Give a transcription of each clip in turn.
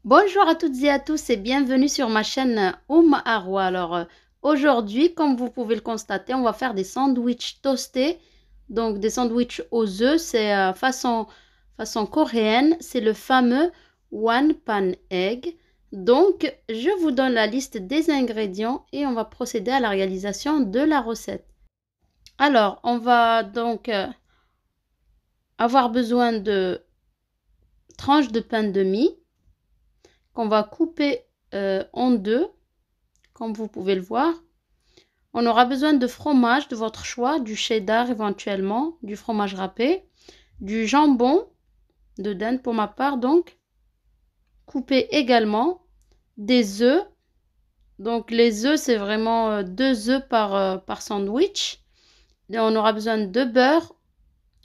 Bonjour à toutes et à tous et bienvenue sur ma chaîne Arwa. Aujourd'hui, comme vous pouvez le constater, on va faire des sandwichs toastés. Donc des sandwichs aux œufs, c'est façon coréenne, c'est le fameux one pan egg. Donc je vous donne la liste des ingrédients et on va procéder à la réalisation de la recette. Alors, on va donc avoir besoin de tranches de pain de mie qu'on va couper en deux, comme vous pouvez le voir. On aura besoin de fromage de votre choix, du cheddar éventuellement, du fromage râpé, du jambon de dinde pour ma part donc, coupé également, des œufs. Donc les œufs, c'est vraiment 2 œufs par sandwich. Et on aura besoin de beurre.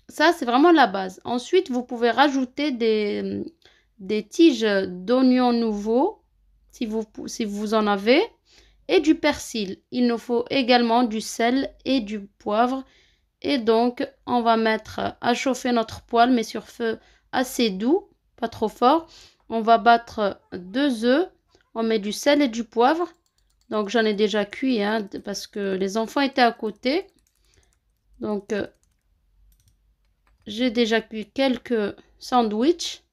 Ça, c'est vraiment la base. Ensuite, vous pouvez rajouter des tiges d'oignons nouveaux, si vous en avez, et du persil. Il nous faut également du sel et du poivre. Et donc, on va mettre à chauffer notre poêle, mais sur feu assez doux, pas trop fort. On va battre 2 œufs. On met du sel et du poivre. Donc, j'en ai déjà cuit, hein, parce que les enfants étaient à côté. Donc, j'ai déjà cuit quelques sandwichs.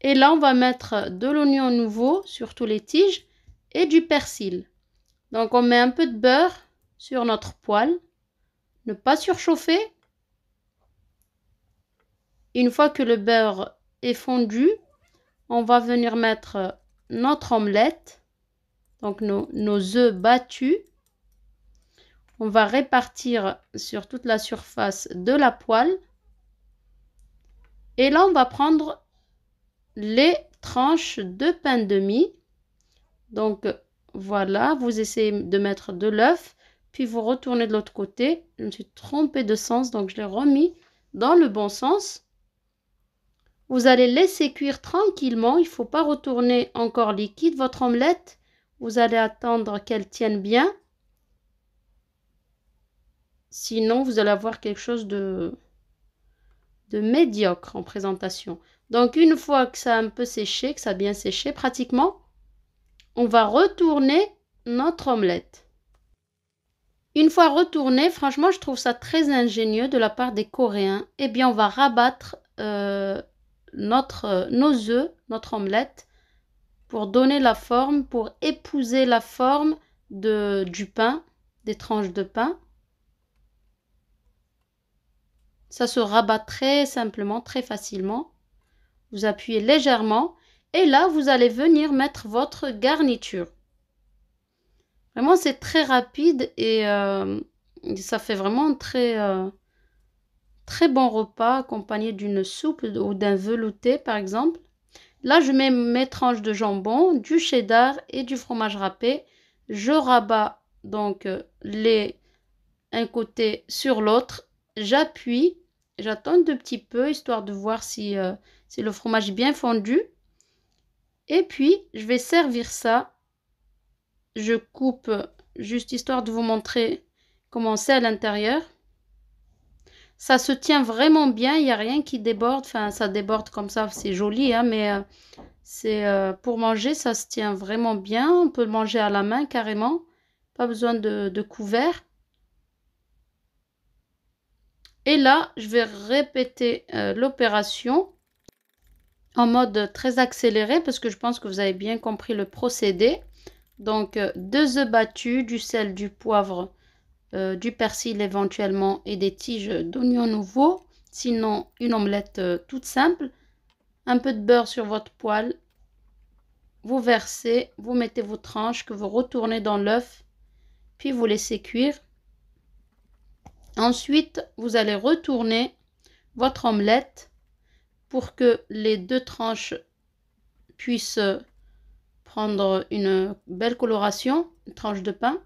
Et là, on va mettre de l'oignon nouveau sur tous les tiges et du persil. Donc, on met un peu de beurre sur notre poêle. Ne pas surchauffer. Une fois que le beurre est fondu, on va venir mettre notre omelette, donc nos œufs battus. On va répartir sur toute la surface de la poêle. Et là, on va prendre les tranches de pain de mie. Donc, voilà, vous essayez de mettre de l'œuf, puis vous retournez de l'autre côté. Je me suis trompée de sens, donc je l'ai remis dans le bon sens. Vous allez laisser cuire tranquillement. Il ne faut pas retourner encore liquide votre omelette. Vous allez attendre qu'elle tienne bien. Sinon, vous allez avoir quelque chose de médiocre en présentation. Donc, une fois que ça a un peu séché, que ça a bien séché pratiquement, on va retourner notre omelette. Une fois retourné, franchement, je trouve ça très ingénieux de la part des Coréens. Eh bien, on va rabattre nos œufs, notre omelette, pour donner la forme, pour épouser la forme du pain, des tranches de pain. Ça se rabat très simplement, très facilement. Vous appuyez légèrement et là, vous allez venir mettre votre garniture. Vraiment, c'est très rapide et ça fait vraiment très bon repas accompagné d'une soupe ou d'un velouté, par exemple. Là, je mets mes tranches de jambon, du cheddar et du fromage râpé. Je rabats donc un côté sur l'autre. J'appuie, j'attends un petit peu histoire de voir si le fromage est bien fondu. Et puis, je vais servir ça. Je coupe juste histoire de vous montrer comment c'est à l'intérieur. Ça se tient vraiment bien, il n'y a rien qui déborde. Enfin, ça déborde comme ça, c'est joli, hein, mais c'est pour manger, ça se tient vraiment bien. On peut le manger à la main carrément. Pas besoin de couvert. Et là, je vais répéter l'opération en mode très accéléré parce que je pense que vous avez bien compris le procédé. Donc, 2 œufs battus, du sel, du poivre, du persil éventuellement et des tiges d'oignons nouveaux. Sinon, une omelette toute simple. Un peu de beurre sur votre poêle. Vous versez, vous mettez vos tranches que vous retournez dans l'œuf. Puis vous laissez cuire. Ensuite, vous allez retourner votre omelette pour que les 2 tranches puissent prendre une belle coloration, une tranche de pain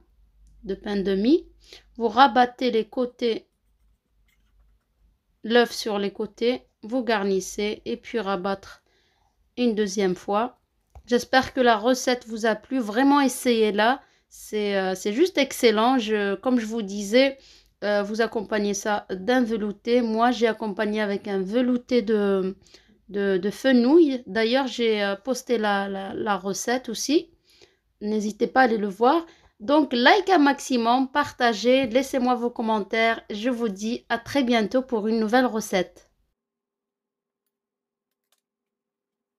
de mie. Vous rabattez les côtés, l'œuf sur les côtés, vous garnissez et puis rabattre une deuxième fois. J'espère que la recette vous a plu. Vraiment, essayez-la. C'est juste excellent. Comme je vous disais, vous accompagnez ça d'un velouté. Moi, j'ai accompagné avec un velouté de de fenouil. D'ailleurs, j'ai posté la recette aussi. N'hésitez pas à aller le voir. Donc, like un maximum, partagez, laissez-moi vos commentaires. Je vous dis à très bientôt pour une nouvelle recette.